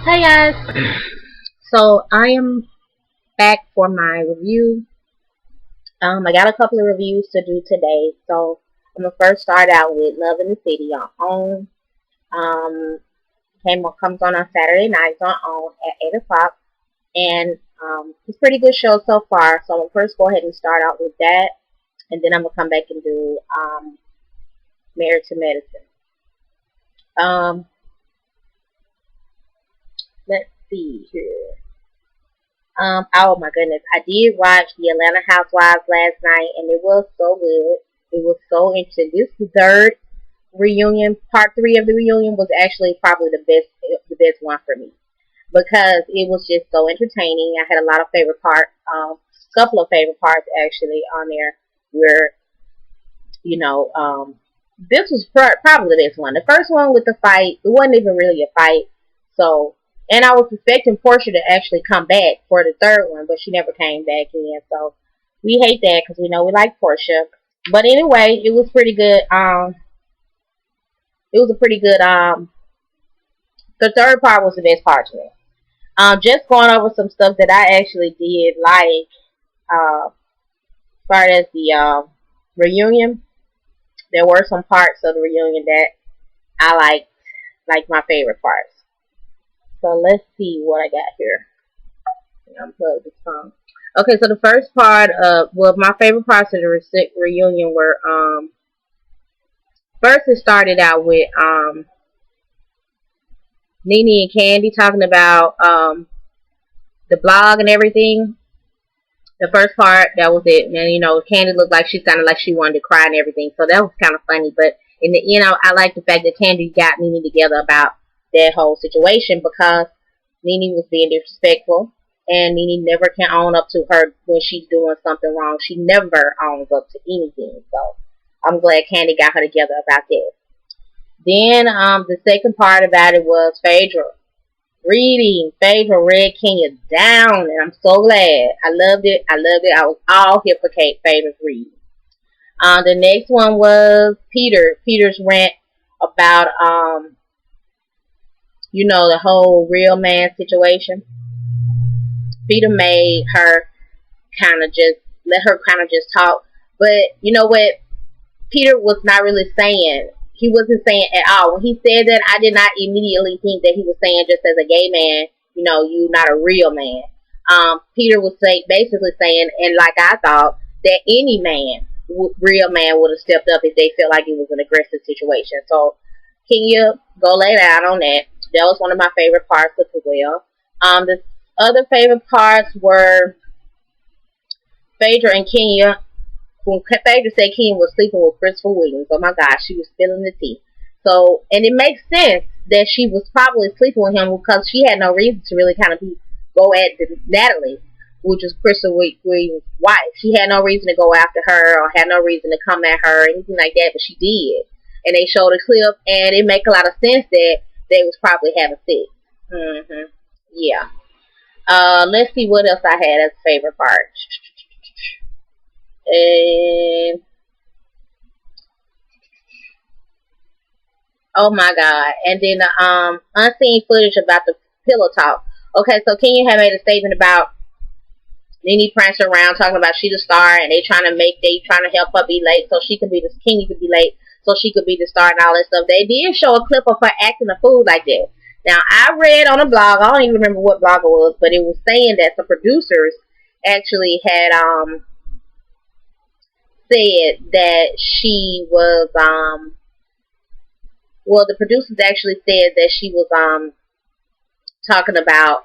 Hi guys, so I am back for my review. I got a couple of reviews to do today, so I'm gonna first start out with Love in the City on OWN. Um, comes on Saturday nights on OWN at 8 o'clock, and it's a pretty good show so far. So I'm gonna first go ahead and start out with that, and then I'm gonna come back and do Married to Medicine. Um, let's see here. Oh my goodness, I did watch the Atlanta Housewives last night, and it was so good. It was so interesting. This third reunion, part three of the reunion, was actually probably the best one for me because it was just so entertaining. I had a lot of favorite parts, couple of favorite parts actually on there, where you know, this was probably the best one. The first one with the fight, it wasn't even really a fight, so. And I was expecting Portia to actually come back for the third one, but she never came back in. So we hate that because we know we like Portia. But anyway, it was pretty good. It was a pretty good. The third part was the best part to me. Just going over some stuff that I actually did like. As far as the reunion, there were some parts of the reunion that I liked, like my favorite parts. So let's see what I got here. Unplug this phone. Okay, so the first part of my favorite parts of the reunion were first it started out with Nene and Candy talking about the blog and everything. The first part, that was it. And Candy looked like she sounded like she wanted to cry and everything, so that was kind of funny. But in the end, I like the fact that Candy got Nene together about that whole situation because Nene was being disrespectful. And Nene never can own up to her when she's doing something wrong. She never owns up to anything. So I'm glad Candy got her together about that. Then the second part about it was Phaedra reading. Phaedra read Kenya down, and I'm so glad. I loved it. I loved it. I was all here for Phaedra's reading. The next one was Peter's rant about the whole real man situation. Peter made her let her kind of just talk. But you know what? Peter was not really saying. He wasn't saying at all. When he said that, I did not immediately think that he was saying just as a gay man, you're not a real man. Peter was basically saying, and like I thought, that any man, real man, would have stepped up if they felt like it was an aggressive situation. So, Kenya, go lay down on that. That was one of my favorite parts as well. The other favorite parts were Phaedra and Kenya. When Phaedra said Kenya was sleeping with Christopher Williams, oh my gosh, she was spilling the tea. So, and it makes sense that she was probably sleeping with him because she had no reason to really kind of go at Natalie, which was Christopher Williams' wife. She had no reason to go after her or had no reason to come at her or anything like that, but she did. And they showed a clip, and it makes a lot of sense that they was probably having sex. Yeah. Let's see what else I had as a favorite part. And oh my god. And then the unseen footage about the pillow talk. Okay, so Kenya had made a statement about Nene prancing around talking about she the star and they trying to help her be late so she could be Kenya could be late so she could be the star and all that stuff. They did show a clip of her acting a fool like that. Now I read on a blog, I don't even remember what blog it was, but it was saying that the producers actually had said that she was the producers actually said that she was talking about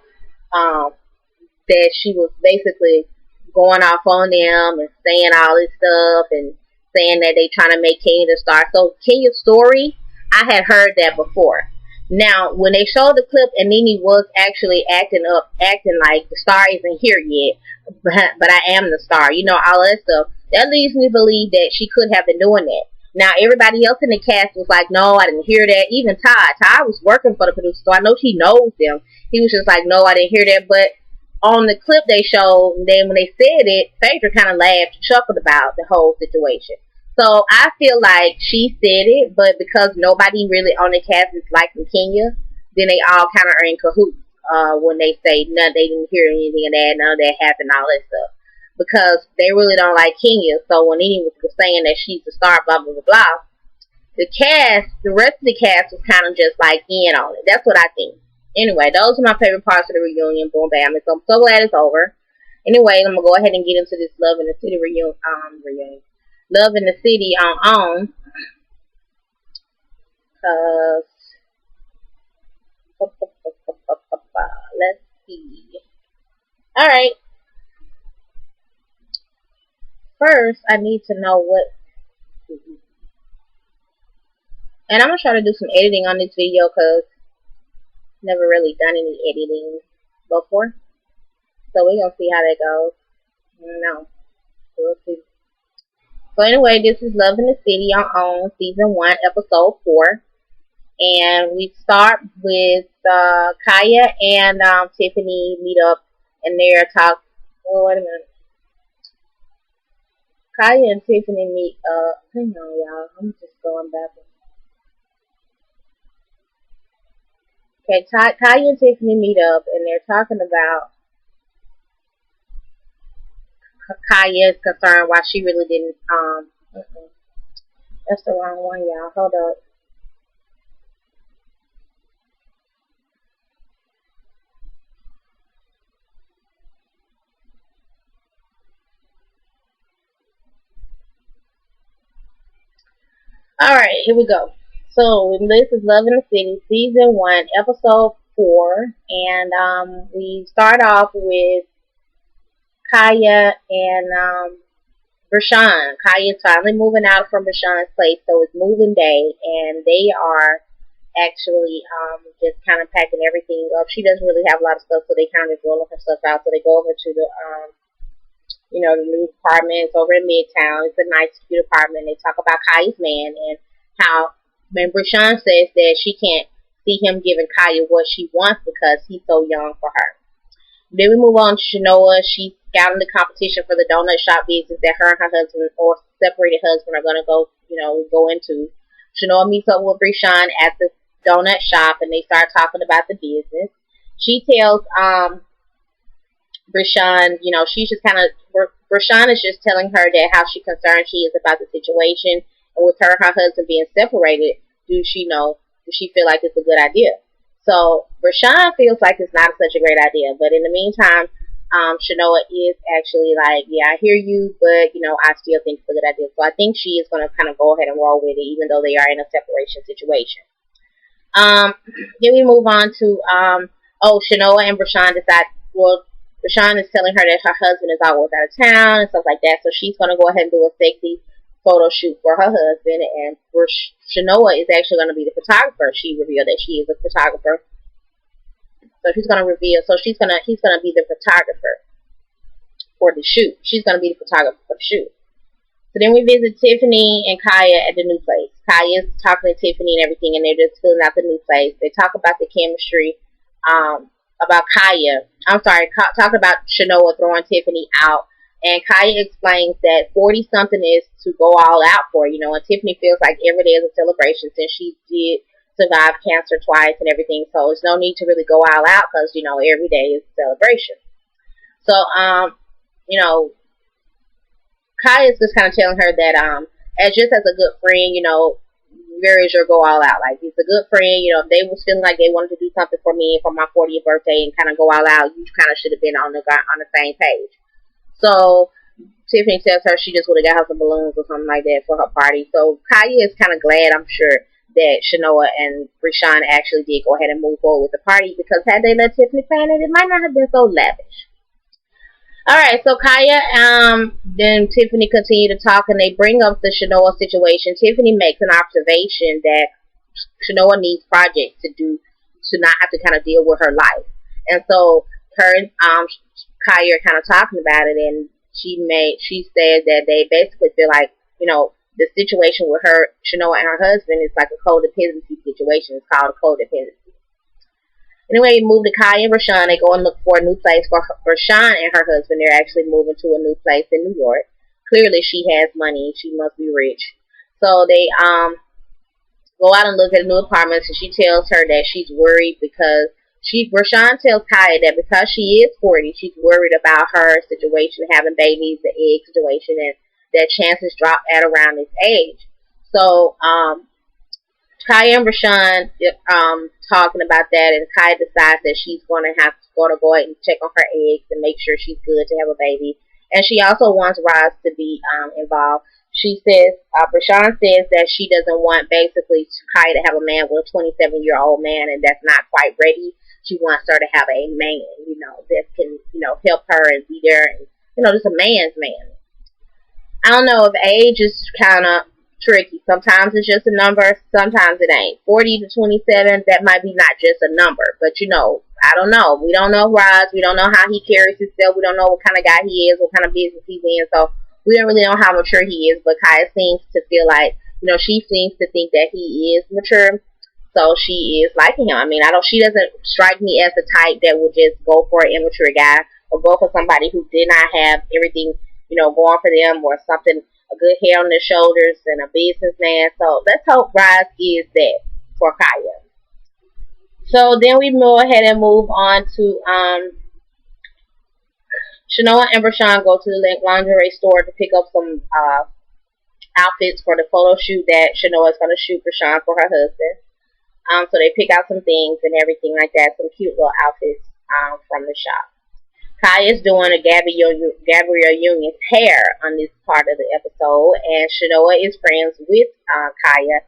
that she was basically going off on them and saying all this stuff and saying that they trying to make Kenya the star. So Kenya's story, I had heard that before. Now, when they showed the clip and Nene was actually acting like the star isn't here yet, but I am the star, all that stuff, that leads me to believe that she could have been doing that. Now, everybody else in the cast was like, no, I didn't hear that. Even Todd was working for the producer, so I know he knows them. He was just like, no, I didn't hear that. But on the clip they showed, then when they said it, Phaedra kind of laughed and chuckled about the whole situation. So I feel like she said it, but because nobody really on the cast is liking Kenya, then they all kind of are in cahoots. when they say none, they didn't hear anything of that, none of that happened, all that stuff, because they really don't like Kenya. So when Nene was saying that she's the star, blah blah blah blah, the rest of the cast was kind of just like in on it. That's what I think. Anyway, those are my favorite parts of the reunion. Boom, bam. And so I'm so glad it's over. Anyway, I'm gonna go ahead and get into this Love in the City reunion. Love in the City on. Cause let's see. All right. First, I need to know what. And I'm gonna try to do some editing on this video because never really done any editing before. So we're gonna see how that goes. No, we'll see. So anyway, this is Love in the City on season 1, episode 4, and we start with Kaya and Tiffany meet up, and they're talk. Well, wait a minute. Kaya and Tiffany meet up. Hang on, y'all. I'm just going back. Okay, Kaya and Tiffany meet up, and they're talking about Kaya's concern why she really didn't. That's the wrong one, y'all. Hold up. Alright, here we go. So, this is Love in the City, season 1, episode 4. And we start off with Kaya and Rashawn. Kaya's finally moving out from Rashawn's place, so it's moving day, and they are actually just kind of packing everything up. She doesn't really have a lot of stuff, so they kind of just rolling her stuff out. So they go over to the the new apartment. It's over in Midtown. It's a nice, cute apartment. They talk about Kaya's man and how when Rashawn says that she can't see him giving Kaya what she wants because he's so young for her. Then we move on to Shanoa. She's scouting the competition for the donut shop business that her and her husband or separated husband are going to go into. Shanoa meets up with Rashawn at the donut shop, and they start talking about the business. She tells Rashawn, she's just kind of, Rashawn is just telling her that how concerned she is about the situation, and with her and her husband being separated, does she feel like it's a good idea? So Rashawn feels like it's not such a great idea, but in the meantime, Shanoa is actually like, yeah, I hear you, but I still think it's a good idea. So I think she is going to kind of go ahead and roll with it, even though they are in a separation situation. Then we move on to Shanoa and Rashawn decide. Well, Rashawn is telling her that her husband is always out of town and stuff like that, so she's going to go ahead and do a sexy photo shoot for her husband, and Shanoa is actually going to be the photographer. She revealed that she is a photographer, so he's going to be the photographer for the shoot. She's going to be the photographer for the shoot. So then we visit Tiffany and Kaya at the new place. Kaya's talking to Tiffany and everything, and they're just filling out the new place. They talk about the chemistry, about Kaya. Talking about Shanoa throwing Tiffany out. And Kaya explains that 40-something is to go all out for, and Tiffany feels like every day is a celebration since she did survive cancer twice and everything. So there's no need to really go all out because, every day is a celebration. So, Kaya's just kind of telling her that, as a good friend, where is your go all out? Like, he's a good friend, if they was feeling like they wanted to do something for me for my 40th birthday and kind of go all out, you kind of should have been on the same page. So Tiffany tells her she just would have got her some balloons or something like that for her party. So Kaya is kind of glad, I'm sure, that Shanoa and Rashawn actually did go ahead and move forward with the party, because had they let Tiffany plan it, it might not have been so lavish. Alright, so Kaya, then Tiffany continue to talk, and they bring up the Shanoa situation. Tiffany makes an observation that Shanoa needs projects to do, to not have to kind of deal with her life. And so her and Kaya are kind of talking about it, and she said that they basically feel like, the situation with her, Shanoa and her husband, is like a codependency situation. It's called a codependency. Anyway, we move to Kaya and Rashawn. They go and look for a new place for Rashawn and her husband. They're actually moving to a new place in New York. Clearly, she has money. She must be rich. So they go out and look at a new apartment. So she tells her that she's worried because Rashawn tells Kaya that because she is 40, she's worried about her situation, having babies, the egg situation, and that chances drop at around this age. So, Kaya and Rashawn talking about that, and Kaya decides that she's going to have to go ahead and check on her eggs and make sure she's good to have a baby. And she also wants Roz to be involved. She says, Rashawn says that she doesn't want basically Kaya to have a man with a 27-year-old man, and that's not quite ready. She wants her to have a man, that can, help her and be there, and just a man's man. I don't know if age is kind of tricky. Sometimes it's just a number, sometimes it ain't. 40 to 27, that might be not just a number, but I don't know. We don't know Roz. We don't know how he carries himself. We don't know what kind of guy he is, what kind of business he's in. So we don't really know how mature he is. But Kaya seems to feel like, she seems to think that he is mature. So she is liking him. I mean, she doesn't strike me as the type that would just go for an immature guy or go for somebody who did not have everything, going for them, or something, a good head on their shoulders and a businessman. So let's hope Roz is that for Kaya. So then we move ahead and move on to Shanoa and Rashawn go to the lingerie store to pick up some outfits for the photo shoot that Shanoa is going to shoot Rashawn for her husband. So they pick out some things and everything like that, some cute little outfits from the shop. Kaya's doing a Gabrielle Union's hair on this part of the episode, and Shanoa is friends with Kaya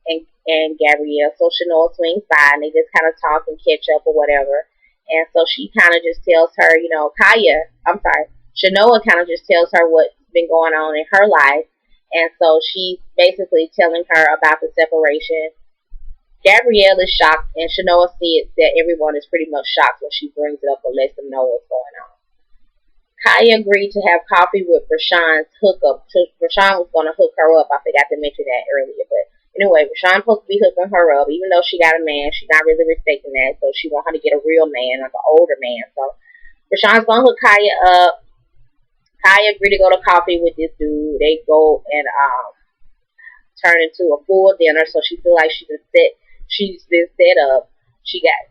and Gabrielle. So Shanoa swings by and they just kind of talk and catch up or whatever. And so she kind of just tells her, Shanoa kind of just tells her what's been going on in her life. And so she's basically telling her about the separation. Gabrielle is shocked, and Shanoa says that everyone is pretty much shocked when she brings it up or lets them know what's going on. Kaya agreed to have coffee with Rashawn's hookup. Rashawn was going to hook her up. I forgot to mention that earlier. But anyway, Rashawn's supposed to be hooking her up. Even though she got a man, she's not really respecting that. So she wants her to get a real man, like an older man. So Rashawn's going to hook Kaya up. Kaya agreed to go to coffee with this dude. They go and turn into a full dinner. So she feels like she's been set up.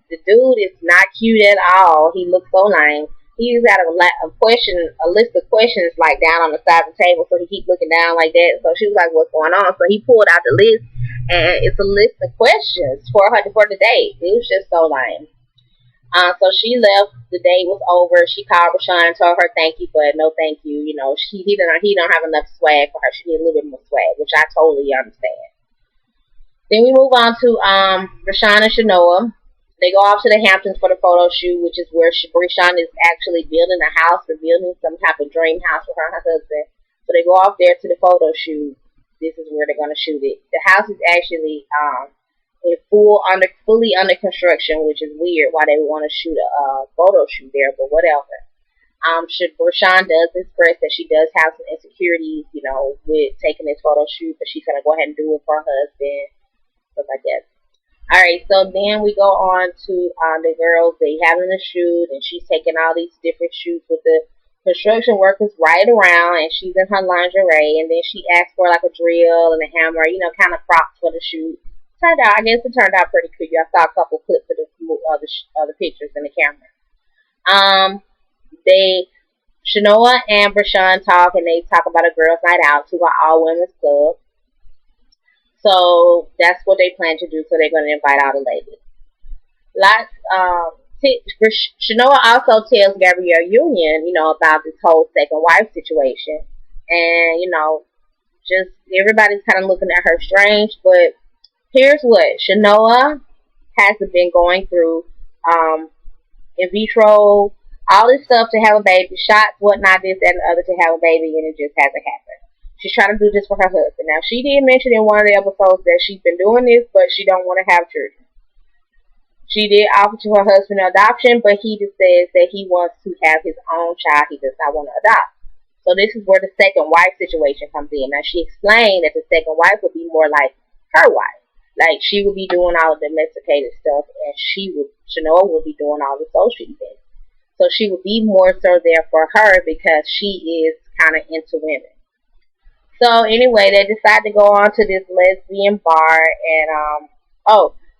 The dude is not cute at all. He looks so lame. He's got a list of questions like down on the side of the table, so he keeps looking down like that. So she was like, "What's going on?" So he pulled out the list, and it's a list of questions for her for the date. It was just so lame. So she left. The date was over. She called Rashawn and told her thank you, but no thank you. He don't have enough swag for her. She needs a little bit more swag, which I totally understand. Then we move on to Rashawn and Shanoa. They go off to the Hamptons for the photo shoot, which is where Rashawn is actually building a house or building some type of dream house for her and her husband. So they go off there to the photo shoot. This is where they're going to shoot it. The house is actually fully under construction, which is weird why they would want to shoot a photo shoot there, but whatever. Rashawn does express that she does have some insecurities, with taking this photo shoot, but she's going to go ahead and do it for her husband. Stuff like that. Alright, so then we go on to the girls. They having a shoot, and she's taking all these different shoots with the construction workers right around, and she's in her lingerie, and then she asks for like a drill and a hammer, kind of props for the shoot. I guess it turned out pretty cool. I saw a couple clips of the pictures in the camera. Shanoa and Rashawn talk, and they talk about a girls' night out to an all-women's club. So that's what they plan to do. So they're going to invite all the ladies. Shanoa also tells Gabrielle Union, about this whole second wife situation, and just everybody's kind of looking at her strange. But here's what Shanoa has been going through: in vitro, all this stuff to have a baby, shots, whatnot, this and the other to have a baby, and it just hasn't happened. She's trying to do this for her husband. Now, she did mention in one of the episodes that she's been doing this, but she don't want to have children. She did offer to her husband adoption, but he just says that he wants to have his own child. He does not want to adopt. So this is where the second wife situation comes in. Now, she explained that the second wife would be more like her wife. Like, she would be doing all the domesticated stuff, and Shanoa would be doing all the social events. So she would be more so there for her because she is kind of into women. So anyway, they decide to go on to this lesbian bar, and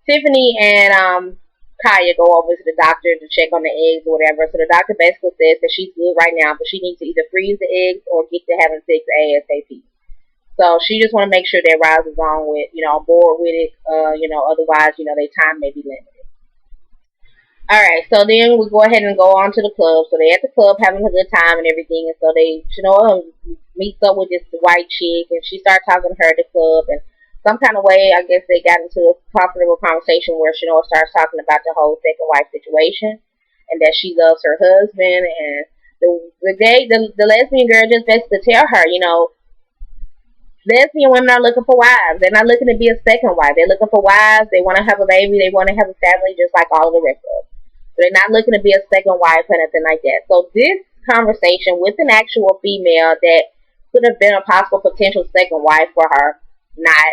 Tiffany and Kaya go over to the doctor to check on the eggs or whatever. So the doctor basically says that she's good right now, but she needs to either freeze the eggs or get to having sex ASAP. So she just want to make sure that Rise is on with, board with it. Otherwise, their time may be limited. Alright, so then we go ahead and go on to the club. So they at the club having a good time and everything, and so they, meets up with this white chick, and she starts talking to her at the club, and some kind of way, I guess they got into a comfortable conversation where Shanoa starts talking about the whole second wife situation, and that she loves her husband, and the lesbian girl just basically tell her, lesbian women are looking for wives. They're not looking to be a second wife. They're looking for wives. They want to have a baby. They want to have a family just like all of the rest of us. So they're not looking to be a second wife or anything like that. So this conversation with an actual female that could have been a possible potential second wife for her, not.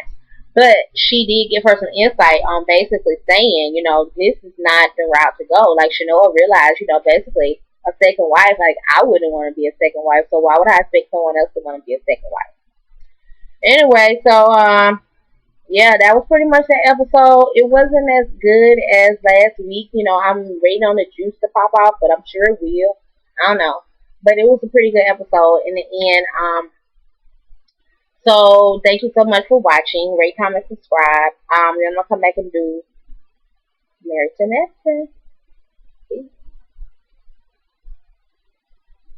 But she did give her some insight on basically saying, this is not the route to go. Like Shanoa realized, basically a second wife, like I wouldn't want to be a second wife. So why would I expect someone else to want to be a second wife? Anyway, so yeah, that was pretty much that episode. It wasn't as good as last week. I'm waiting on the juice to pop off, but I'm sure it will. I don't know, but it was a pretty good episode in the end. So thank you so much for watching. Rate, comment, subscribe. Then I'll come back and do my2cent.